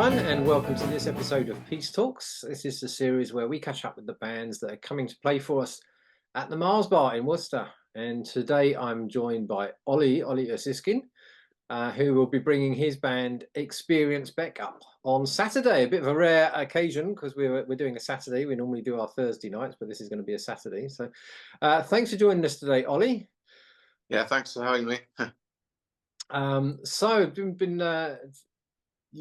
everyone, and welcome to this episode of Peace Talks. This is the series where we catch up with the bands that are coming to play for us at the Marr's Bar in Worcester. And today I'm joined by Ollie Usiskin, who will be bringing his band Experience Beck up on Saturday. A bit of a rare occasion because we're doing a Saturday. We normally do our Thursday nights, but this is going to be a Saturday. So thanks for joining us today, Ollie. Yeah, thanks for having me.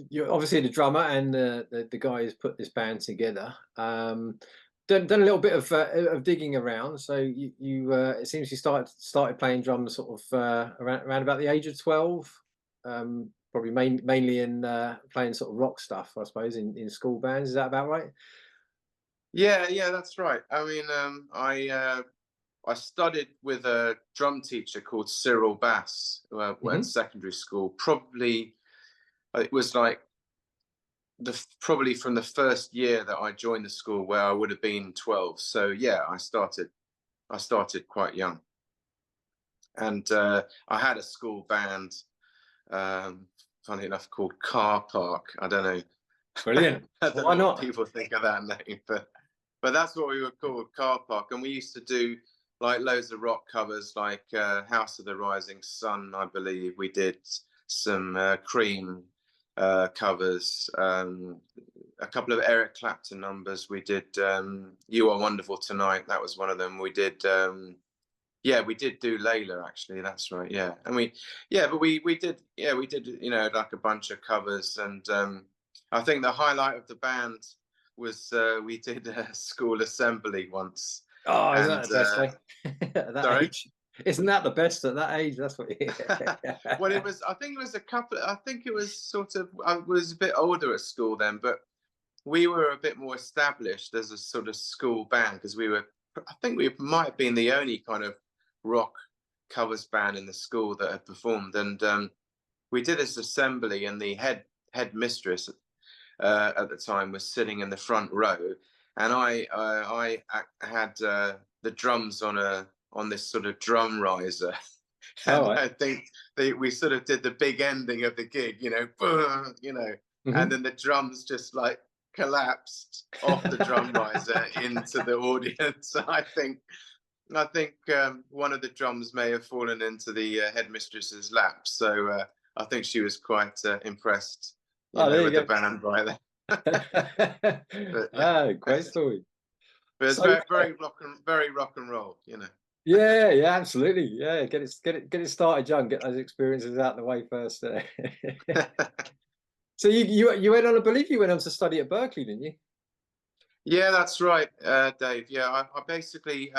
You're obviously the drummer and the guy who's put this band together. Done a little bit of digging around. So you it seems you started playing drums sort of around about the age of 12. Probably mainly in playing sort of rock stuff, I suppose, in school bands. Is that about right? Yeah, that's right. I mean, I studied with a drum teacher called Cyril Bass at secondary school. Probably it was like probably from the first year that I joined the school, where I would have been 12. So yeah, I started quite young, and I had a school band, funny enough, called Car Park. I don't know. Brilliant. I don't Why know not? what people think of that name, but that's what we were called, Car Park. And we used to do like loads of rock covers, like House of the Rising Sun, I believe. We did some Cream covers, a couple of Eric Clapton numbers. We did You Are Wonderful Tonight. That was one of them. We did we did do Layla, actually. That's right. Yeah. And we did like a bunch of covers. And I think the highlight of the band was we did a school assembly once. Oh, isn't that the best way? At that age? Isn't that the best at that age? That's what. Well, it was. I think it was I was a bit older at school then, but we were a bit more established as a sort of school band, because I think we might have been the only kind of rock covers band in the school that had performed. And we did this assembly, and the head mistress at the time was sitting in the front row, and I had the drums on this sort of drum riser. And I think we sort of did the big ending of the gig, and then the drums just like collapsed off the drum riser into the audience. I think one of the drums may have fallen into the headmistress's lap. So I think she was quite impressed with the band by then. Great story. But it's very rock and roll, Yeah, absolutely. Yeah, get it started young. Get those experiences out the way first. So you went on, I believe you went on to study at Berkeley, didn't you? Yeah, that's right, Dave. Yeah, I basically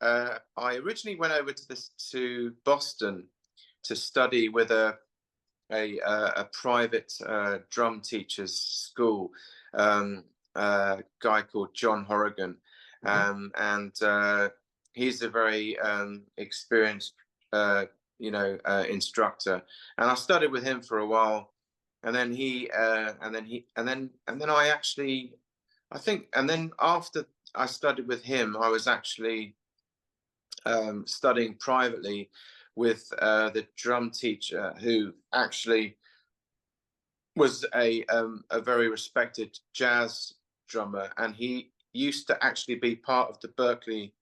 I originally went over to Boston to study with a private drum teachers school, a guy called John Horrigan, and he's a very experienced instructor, and I studied with him for a while, and then after I studied with him, I was actually studying privately with the drum teacher, who actually was a very respected jazz drummer, and he used to actually be part of the Berkeley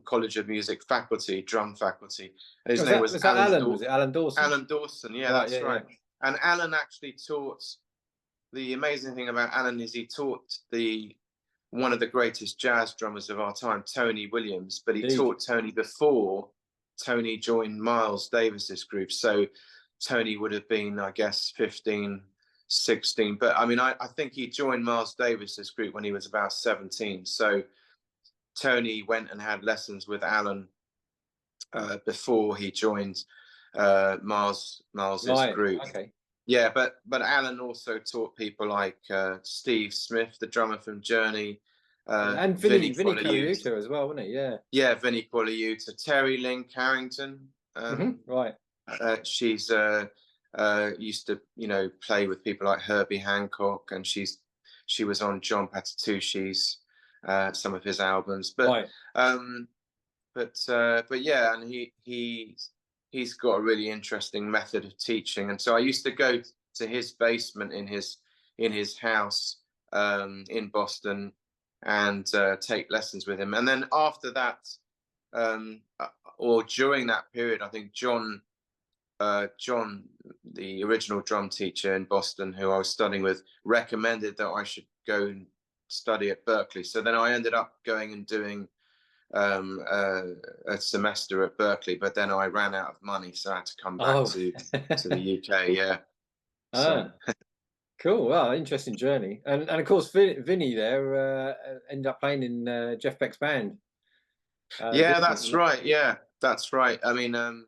College of Music faculty, drum faculty. And his name was Alan Dawson. Was it Alan Dawson? Alan Dawson, yeah, right, that's right. Yeah. And Alan actually taught. The amazing thing about Alan is he taught one of the greatest jazz drummers of our time, Tony Williams, but he taught Tony before Tony joined Miles Davis's group. So Tony would have been, I guess, 15, 16. But I mean, I think he joined Miles Davis's group when he was about 17. So Tony went and had lessons with Alan before he joined Miles's group. Okay. Yeah, but Alan also taught people like Steve Smith, the drummer from Journey, and Vinnie Colaiuta as well, wasn't he? Yeah, Vinnie Colaiuta, Terry Lynn Carrington. Right. She's used to play with people like Herbie Hancock, and she was on John Patitucci's some of his albums. But but yeah, and he's got a really interesting method of teaching, and so I used to go to his basement in his house in Boston and take lessons with him. And then after that, or during that period, I think John, the original drum teacher in Boston, who I was studying with, recommended that I should go and study at Berkeley. So then I ended up going and doing a semester at Berkeley, but then I ran out of money, so I had to come back Oh. to the UK. Yeah. So Ah, cool. Well, interesting journey. And of course, Vinnie there ended up playing in Jeff Beck's band. yeah, Didn't that's he? right. Yeah, that's right. I mean,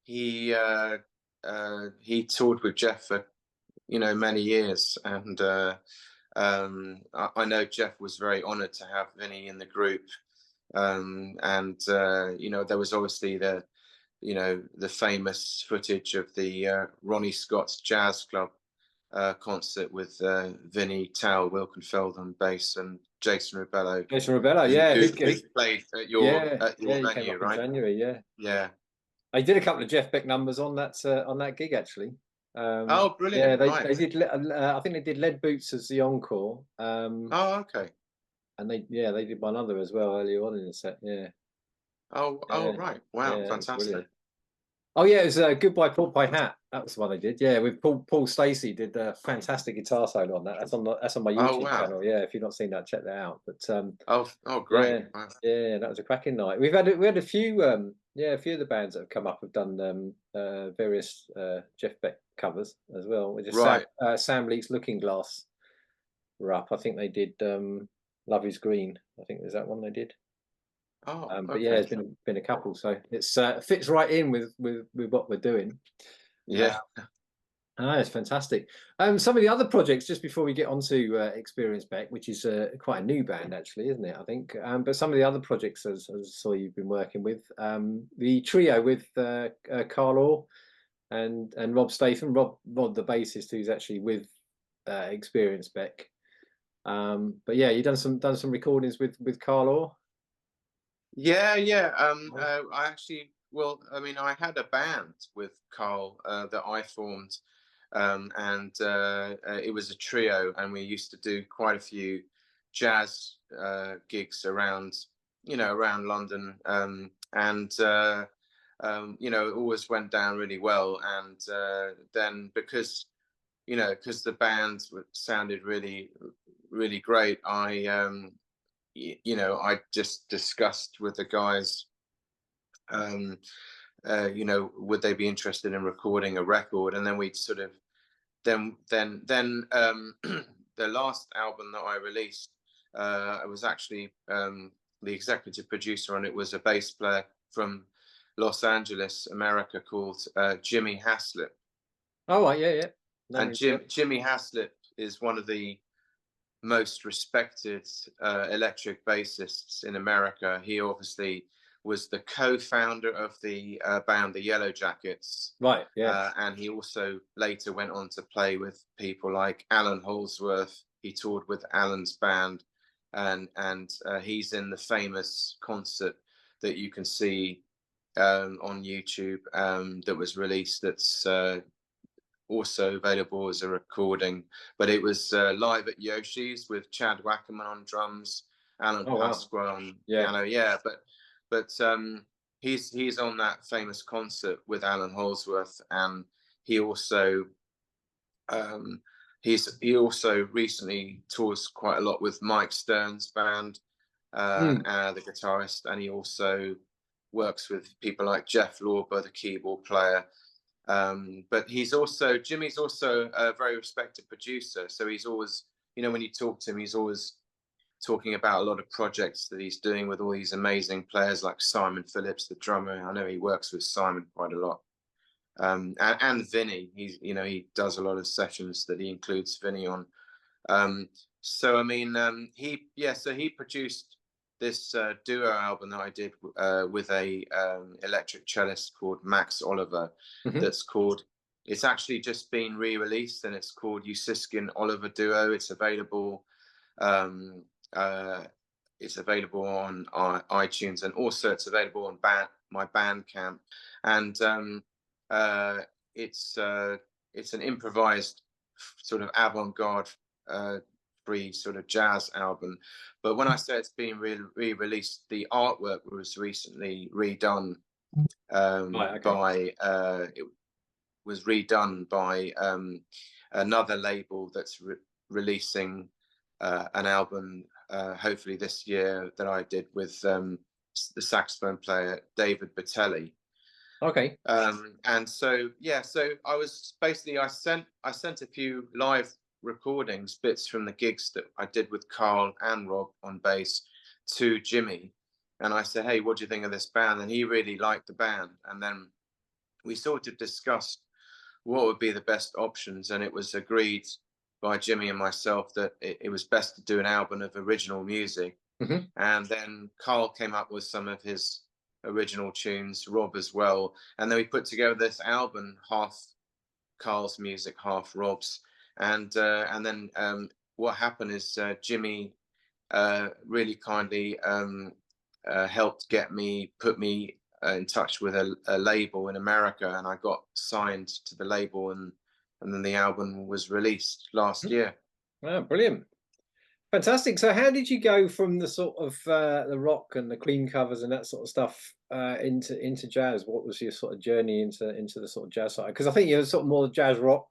he toured with Jeff for many years, and I know Jeff was very honoured to have Vinnie in the group. And there was obviously the famous footage of the Ronnie Scott's Jazz Club concert with Vinnie, Tal, Wilkenfeld on bass, and Jason Ribello, Jason Ribello, who, yeah, who, who played at your yeah, he came venue, up in right? January. Yeah, Yeah. I did a couple of Jeff Beck numbers on that gig actually. Oh, Yeah, brilliant! they Right. did. I think they did Lead Boots as the encore. Oh, okay. And they did one other as well earlier on in the set. Yeah, Oh, yeah, right. Wow, yeah, it was brilliant. fantastic. Oh yeah, it was Goodbye Pork Pie Hat. That was the one they did. Yeah, with Paul Stacey did a fantastic guitar solo on that. That's on my Oh, YouTube wow. channel. Yeah, if you've not seen that, check that out. But Oh, great. yeah, Wow. yeah, that was a cracking night. We had a few a few of the bands that have come up have done various Jeff Beck covers as well. We just Right. Sam Leake's Looking Glass were up. I think they did Love Is Green. I think there's that one they did. Oh, But yeah, okay. there's been a couple, so it's fits right in with what we're doing. Yeah. It's fantastic. Some of the other projects, just before we get on to Experience Beck, which is quite a new band actually, isn't it? I think. But some of the other projects, as I saw you've been working with, the trio with Carl Orr and Rob Statham, Rob the bassist, who's actually with Experience Beck. But yeah, you've done some recordings with Carl Orr. Yeah. I actually, well, I mean, I had a band with Carl that I formed, and it was a trio, and we used to do quite a few jazz gigs around London, and it always went down really well. And then because the band sounded really, really great, I just discussed with the guys, would they be interested in recording a record? And then we'd sort of, then the last album that I released, I was actually the executive producer on it was a bass player from Los Angeles, America, called Jimmy Haslip. Oh, right, yeah. No, And Jimmy Haslip is one of the most respected electric bassists in America. He obviously was the co-founder of the band The Yellow Jackets. Right, yeah. And he also later went on to play with people like Alan Holdsworth. He toured with Alan's band, and he's in the famous concert that you can see on YouTube that was released. That's also available as a recording, but it was live at Yoshi's with Chad Wackerman on drums, Alan Pasqua on piano. Yeah, but he's on that famous concert with Alan Holdsworth, and he also he also recently tours quite a lot with Mike Stern's band, the guitarist, and he also works with people like Jeff Lorber, the keyboard player. But Jimmy's also a very respected producer. So he's always, when you talk to him, he's always talking about a lot of projects that he's doing with all these amazing players like Simon Phillips, the drummer. I know he works with Simon quite a lot. And Vinnie, he does a lot of sessions that he includes Vinnie on. So I mean, so he produced this duo album that I did with a electric cellist called Max Oliver. It's actually just been re-released, and it's called Usiskin Oliver Duo. It's available on iTunes, and also it's available on my Bandcamp. And it's an improvised sort of avant-garde, free sort of jazz album. But when I say it's been re-released, the artwork was recently redone Right. Okay. by it was redone by another label that's releasing an album hopefully this year, that I did with the saxophone player David Battelli. Okay. And so yeah, so I was basically I sent a few live recordings, bits from the gigs that I did with Carl and Rob on bass, to Jimmy, and I said, hey, what do you think of this band? And he really liked the band, and then we sort of discussed what would be the best options, and it was agreed by Jimmy and myself that it was best to do an album of original music. Hmm. And then Carl came up with some of his original tunes, Rob as well, and then we put together this album, half Carl's music, half Rob's. And then what happened is Jimmy really kindly helped put me in touch with a label in America, and I got signed to the label, and then the album was released last year. Oh, brilliant. Fantastic. So how did you go from the sort of the rock and the Queen covers and that sort of stuff into jazz? What was your sort of journey into the sort of jazz side? Because I think you're sort of more jazz rock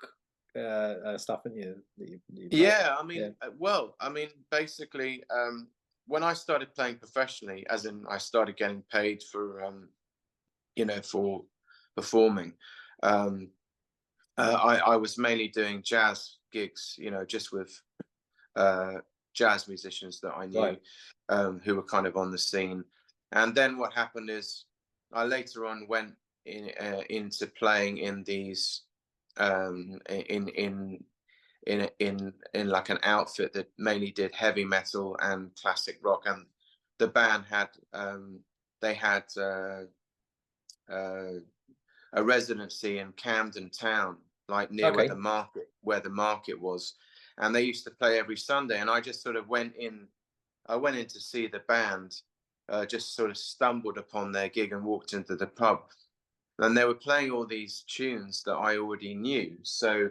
stuff, aren't you? That you play. Yeah, I Yeah. mean, well, I mean, basically, when I started playing professionally, as in I started getting paid for, for performing, um, I was mainly doing jazz gigs, just with jazz musicians that I knew, Right. who were kind of on the scene. And then what happened is I later on went into playing in these in like an outfit that mainly did heavy metal and classic rock, and the band had they had a residency in Camden Town, like near Okay. where the market was, and they used to play every Sunday. And I just sort of went in. I went in to see the band. Just sort of stumbled upon their gig and walked into the pub, and they were playing all these tunes that I already knew. So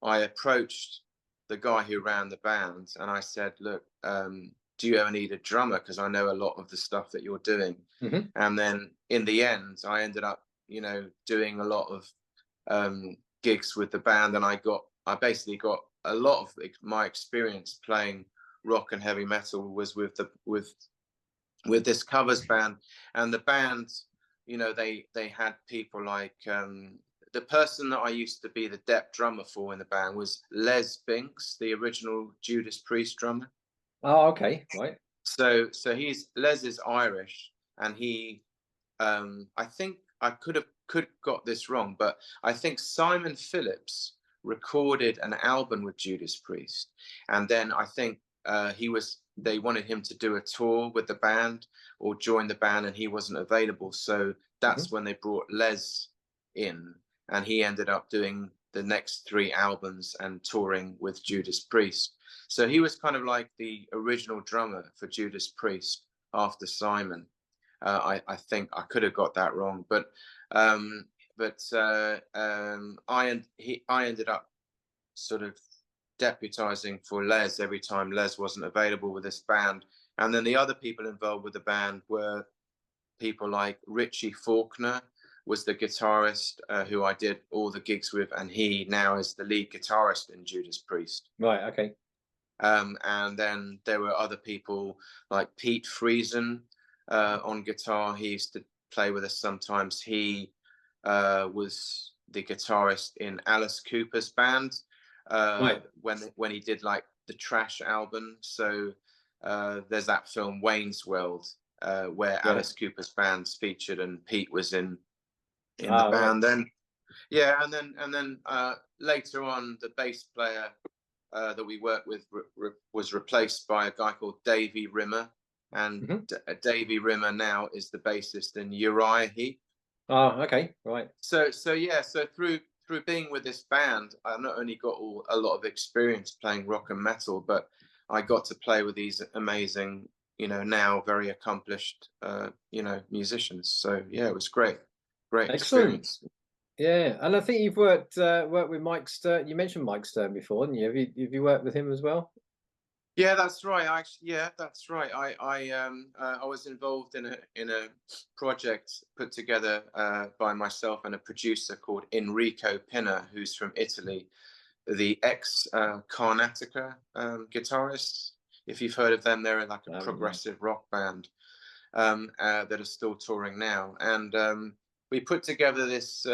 I approached the guy who ran the band, and I said, "Look, do you ever need a drummer? Because I know a lot of the stuff that you're doing." Hmm. And then in the end, I ended up, doing a lot of gigs with the band, and I basically got a lot of my experience playing rock and heavy metal was with this covers band. And the band, they had people like the person that I used to be the dep drummer for in the band was Les Binks, the original Judas Priest drummer. Oh, okay. Right. So Les is Irish, and he I think I could got this wrong, but I think Simon Phillips recorded an album with Judas Priest, and then I think they wanted him to do a tour with the band or join the band, and he wasn't available. So Hmm. that's when they brought Les in, and he ended up doing the next 3 albums and touring with Judas Priest. So he was kind of like the original drummer for Judas Priest after Simon. I think I could have got that wrong, but I ended up sort of deputizing for Les every time Les wasn't available with this band. And then the other people involved with the band were people like Richie Faulkner was the guitarist who I did all the gigs with, and he now is the lead guitarist in Judas Priest. Right. Okay. And then there were other people like Pete Friesen on guitar. He used to play with us sometimes. He was the guitarist in Alice Cooper's band Right. when he did like the Trash album. So there's that film Wayne's World where Yeah. Alice Cooper's band's featured, and Pete was in the Ah, right. band. Then yeah, and then later on, the bass player that we worked with was replaced by a guy called Davey Rimmer, and Hmm. Davey Rimmer now is the bassist in Uriah Heep. Oh, okay. Right. So through being with this band, I not only got a lot of experience playing rock and metal, but I got to play with these amazing, now very accomplished, musicians. So yeah, it was great Excellent. experience. Yeah, and I think you've worked with Mike Stern. You mentioned Mike Stern before, didn't you? Have you worked with him as well? Yeah, that's right. Yeah, that's right. I was involved in a project put together by myself and a producer called Enrico Pinna, who's from Italy, the ex Carnatica guitarist. If you've heard of them, they're like a I haven't, no. progressive rock band that are still touring now. And we put together this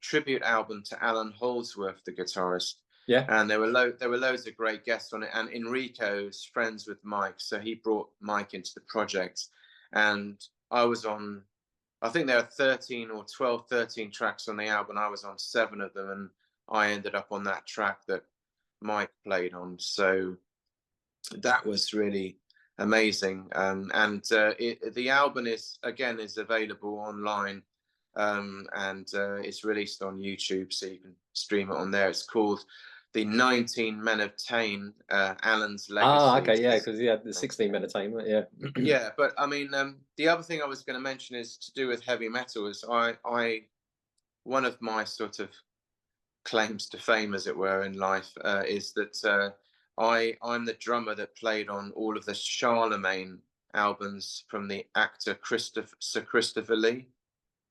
tribute album to Alan Holdsworth, the guitarist. Yeah. And there were loads of great guests on it. And Enrico's friends with Mike, so he brought Mike into the project. And I was on, I think there are 13 or 12, 13 tracks on the album. I was on 7 of them, and I ended up on that track that Mike played on. So that was really amazing. And the album is available online, and it's released on YouTube, so you can stream it on there. It's called the 19 Men of Tame, Alan's Ah, Legacy. okay, yeah, because yeah, the 16 entertainment, yeah. Yeah, but I mean, the other thing I was going to mention is to do with heavy metal. Is I one of my sort of claims to fame, as it were, in life is that I'm the drummer that played on all of the Charlemagne albums from the actor Sir Christopher Lee.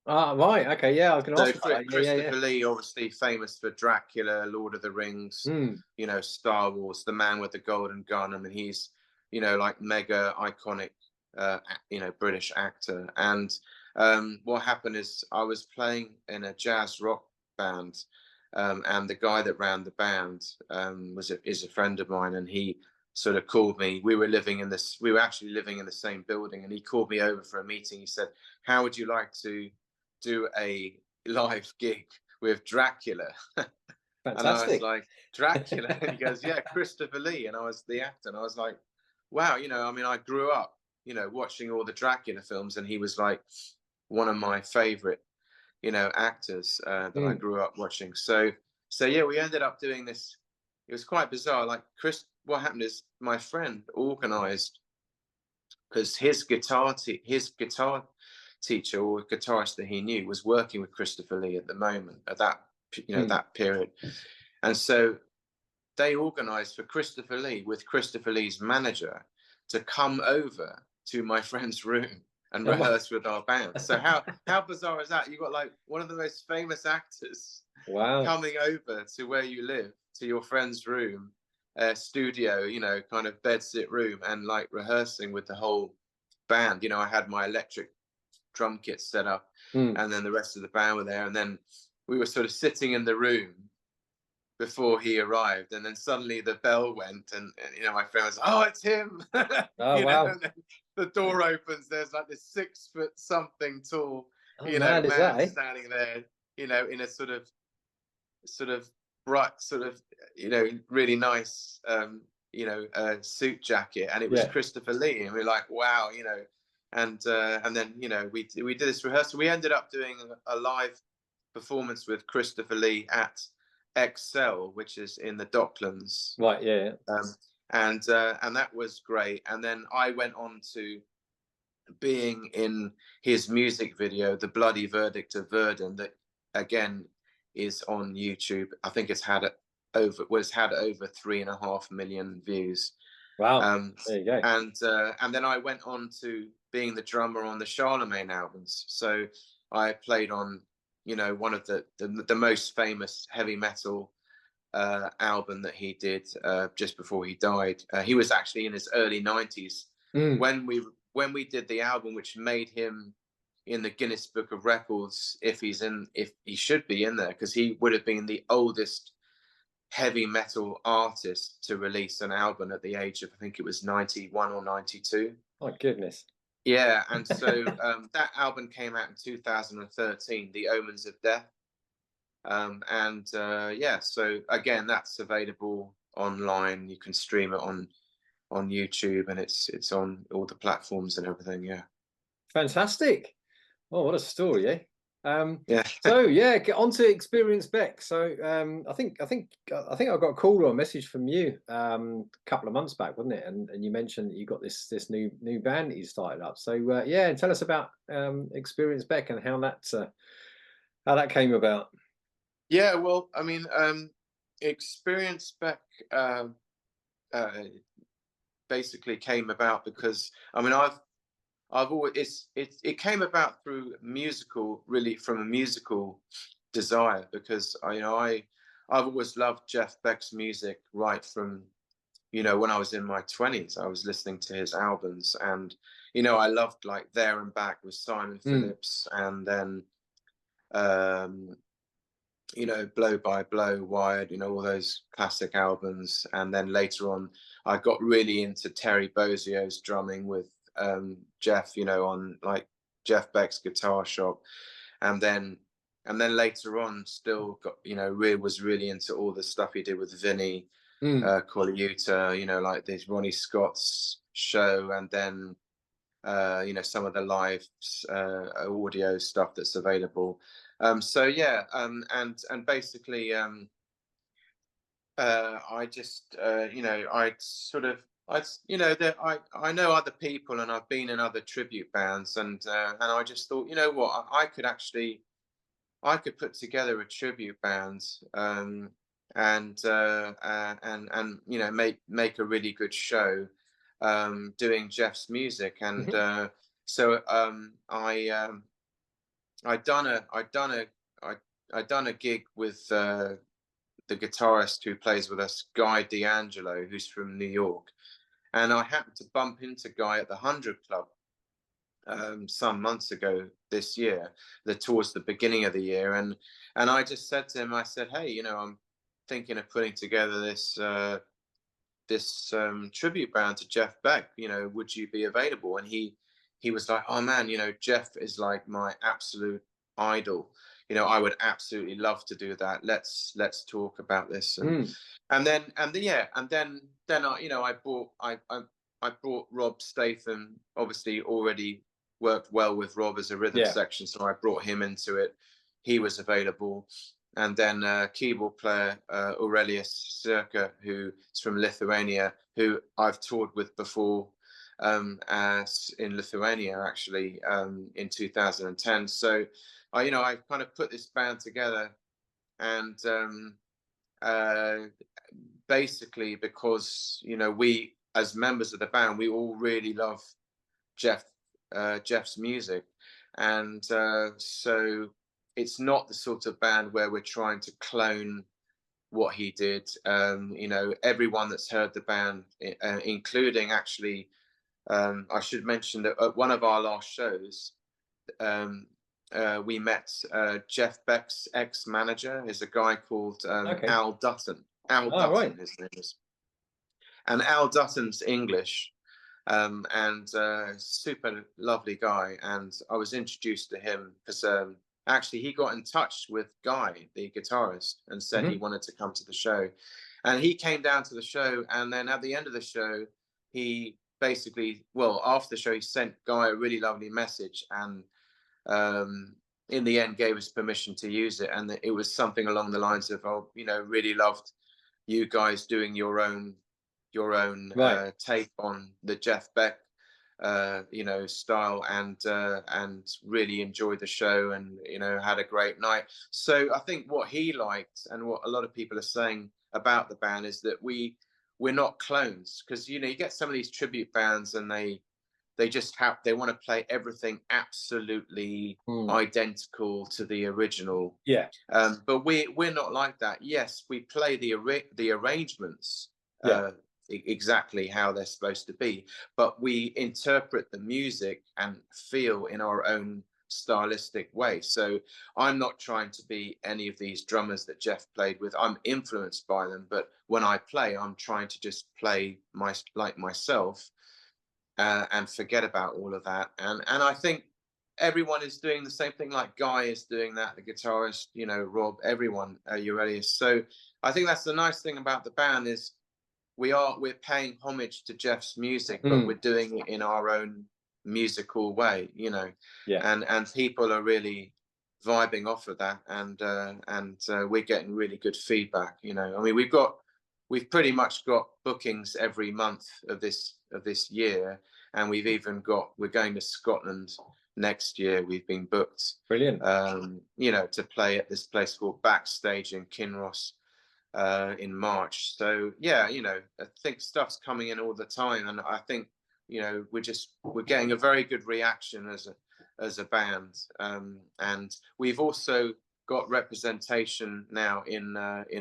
Ah, right, okay, yeah, I was going to So ask about that. Yeah, yeah, yeah. Christopher Lee, obviously famous for Dracula, Lord of the Rings, Mm, Star Wars, The Man with the Golden Gun. I mean, he's like mega iconic, British actor. And what happened is I was playing in a jazz rock band, and the guy that ran the band is a friend of mine, and he sort of called me. We were actually living in the same building, and he called me over for a meeting. He said, "How would you like to do a live gig with Dracula?" And I was fantastic. like, "Dracula?" And he goes, "Yeah, Christopher Lee." And I was the actor. And I was like, wow, I mean, I grew up, watching all the Dracula films, and he was like one of my favorite, actors that I Mm, grew up watching. So yeah, we ended up doing this. It was quite bizarre. Like what happened is my friend organized, because his guitar teacher or guitarist that he knew was working with Christopher Lee at the moment at mm. that period, and so they organised for Christopher Lee with Christopher Lee's manager to come over to my friend's room and Oh, rehearse with our band. So how bizarre is that? You got like one of the most famous actors wow. coming over to where you live, to your friend's room, studio, kind of bedsit room, and like rehearsing with the whole band. I had my electric drum kit set up, Mm. and then the rest of the band were there, and then we were sort of sitting in the room before he arrived, and then suddenly the bell went, and my friend was, "Oh, it's him!" Oh, wow. And then the door opens. There's like this 6 foot something tall, How mad is that, man eh? standing there, in a sort of bright, sort of, really nice, suit jacket, and it was Yeah. Christopher Lee, and we are like, wow, and then we did this rehearsal. We ended up doing a live performance with Christopher Lee at Excel, which is in the Docklands, Right, yeah, yeah. um, and that was great. And then I went on to being in his music video, "The Bloody Verdict of Verdun," that again is on YouTube. I think it's had over 3.5 million views. Wow. Um, There you go. and then I went on to being the drummer on the Charlemagne albums. So I played on, one of the most famous heavy metal album that he did just before he died. He was actually in his early 90s Mm, when we did the album, which made him in the Guinness Book of Records, if he should be in there, because he would have been the oldest heavy metal artist to release an album at the age of, I think it was 91 or 92. my goodness. Yeah, and so that album came out in 2013, The Omens of Death. And yeah, so again, that's available online. You can stream it on YouTube, and it's on all the platforms and everything. Yeah, Fantastic. Oh, what a story, eh? yeah. So yeah, get on to Experience Beck. So I got a call or a message from you a couple of months back, wasn't it? And you mentioned that you got this new band that you started up. So yeah, tell us about Experience Beck and how that came about. Yeah, well, I mean, Experience Beck uh, basically came about because I mean I've always it came about through musical, really from a musical desire, because I've always loved Jeff Beck's music right from, when I was in my 20s. I was listening to his albums, and I loved like There and Back with Simon Mm. Phillips, and then um Blow by Blow, Wired, all those classic albums. And then later on, I got really into Terry Bozio's drumming with Jeff, on like Jeff Beck's Guitar Shop. And then later on, still got, really was really into all the stuff he did with Vinnie, Mm. Colaiuta, like this Ronnie Scott's show. And then some of the live audio stuff that's available. So yeah, and basically, I just, I sort of, that I know other people, and I've been in other tribute bands, and I just thought, you know what, I could put together a tribute band, and make a really good show, doing Jeff's music. And Mhm. so I done a I done a I done a gig with the guitarist who plays with us, Guy D'Angelo, who's from New York, and I happened to bump into Guy at the 100 Club some months ago this year, towards the beginning of the year. And I just said to him, I said, hey, I'm thinking of putting together this tribute band to Jeff Beck. Would you be available? And he was like, oh man, Jeff is like my absolute idol. I would absolutely love to do that. Let's talk about this. and Mm. and then yeah, and then I brought Rob Statham, obviously already worked well with Rob as a rhythm Yeah. section, so I brought him into it. He was available. And then keyboard player Aurelius Circa, who is from Lithuania, who I've toured with before, as in Lithuania actually, in 2010. So I kind of put this band together, and uh, basically because we, as members of the band, we all really love Jeff Jeff's music. And so it's not the sort of band where we're trying to clone what he did. Everyone that's heard the band, including actually, I should mention that at one of our last shows, um, we met Jeff Beck's ex-manager. Is a guy called Okay. Al Dutton. Al Oh, right. Dutton, his name is. And Al Dutton's English, and super lovely guy. And I was introduced to him because actually he got in touch with Guy, the guitarist, and said he Mhm. wanted to come to the show. And he came down to the show, and then at the end of the show, he basically, well, after the show, he sent Guy a really lovely message, and in the end gave us permission to use it. And it was something along the lines of, oh, really loved you guys doing your own Right. take on the Jeff Beck style, and really enjoyed the show, and had a great night. So I think what he liked, and what a lot of people are saying about the band, is that we're not clones. Because you get some of these tribute bands, and they want to play everything absolutely Mm. identical to the original. Yeah. But we're not like that. Yes, we play the arrangements Yeah. exactly how they're supposed to be, but we interpret the music and feel in our own stylistic way. So I'm not trying to be any of these drummers that Jeff played with. I'm influenced by them, but when I play, I'm trying to just play like myself, and forget about all of that. And I think everyone is doing the same thing. Like Guy is doing that, the guitarist, Rob, everyone, Aurelius. So I think that's the nice thing about the band, is we're paying homage to Jeff's music, but we're Mm. doing it in our own musical way, Yeah. and people are really vibing off of that. And we're getting really good feedback. I mean, we've pretty much got bookings every month of this year, and we're going to Scotland next year we've been booked, Brilliant. you know, to play at this place called Backstage in Kinross in March. So yeah, you know, I think stuff's coming in all the time, and I think, you know, we're getting a very good reaction as a band, and we've also got representation now in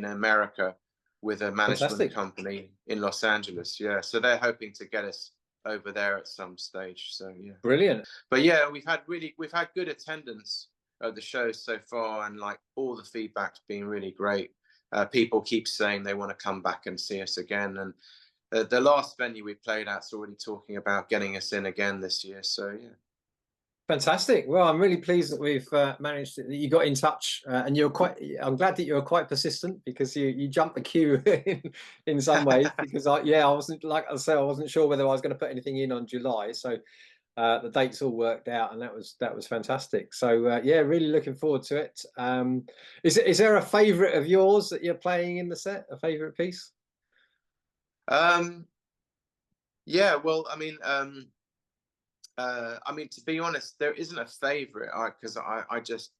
America with a management Fantastic. company in Los Angeles. Yeah, so they're hoping to get us over there at some stage. So yeah, Brilliant. but yeah, we've had good attendance at the shows so far, and like all the feedback's been really great. People keep saying they want to come back and see us again, and the last venue we played at's already talking about getting us in again this year. So yeah. Fantastic. Well, I'm really pleased that we've managed that you got in touch, and I'm glad that you were quite persistent, because you jumped the queue in some ways. Because I wasn't, like I said, I wasn't sure whether I was going to put anything in on July. So the dates all worked out, and that was fantastic. So yeah, really looking forward to it. Is there a favourite of yours that you're playing in the set? A favourite piece? Yeah, well, I mean, to be honest, there isn't a favorite, because I just,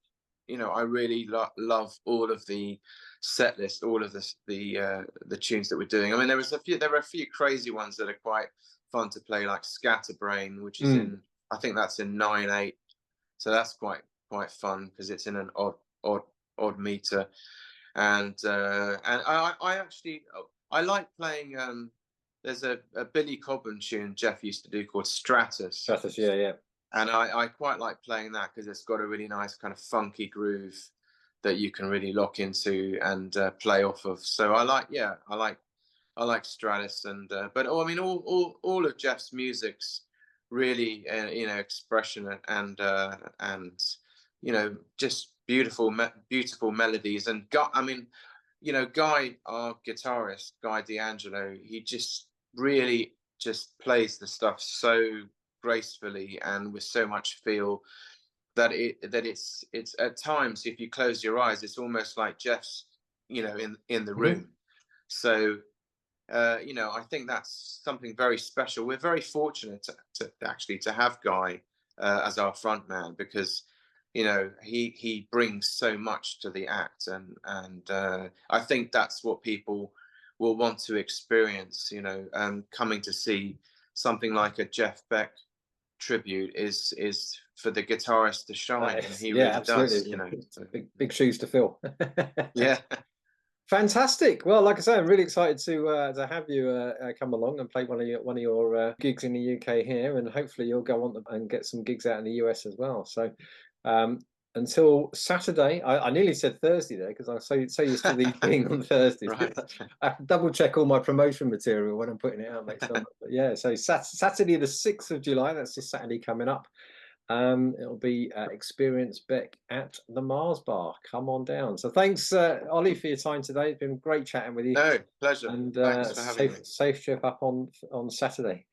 you know, I really love all of the set list, all of the tunes that we're doing. I mean, there were a few crazy ones that are quite fun to play, like Scatterbrain, which is Mm. in, I think that's in 9/8, so that's quite fun because it's in an odd meter, and I actually, I like playing. There's a Billy Cobham tune Jeff used to do called Stratus, Stratus, yeah, yeah. and I quite like playing that because it's got a really nice kind of funky groove that you can really lock into and play off of. So I like Stratus, and but I mean all of Jeff's music's really you know, expression and you know, just beautiful melodies. And I mean, you know, Guy, our guitarist, Guy D'Angelo, he just really just plays the stuff so gracefully and with so much feel that it's at times, if you close your eyes, it's almost like Jeff's, you know, in the Mhm. room. So you know, I think that's something very special. We're very fortunate to actually to have Guy as our front man, because you know, he brings so much to the act, and I think that's what people will want to experience. You know, coming to see something like a Jeff Beck tribute is for the guitarist to shine, and he Yeah, really does. absolutely. You know, so, Big shoes to fill. yeah. Fantastic. Well, like I say, I'm really excited to have you come along and play one of your gigs in the UK here, and hopefully you'll go on and get some gigs out in the US as well. So um, until Saturday, I nearly said Thursday there, because I'm so used to these being on Thursdays. Right. I have to double check all my promotion material when I'm putting it out, make sure. But yeah, so Saturday the 6th of July. That's this Saturday coming up. It'll be Experience Beck at the Mars Bar. Come on down. So thanks, Ollie, for your time today. It's been great chatting with you, No, pleasure. and Thanks for having me. safe trip up on Saturday.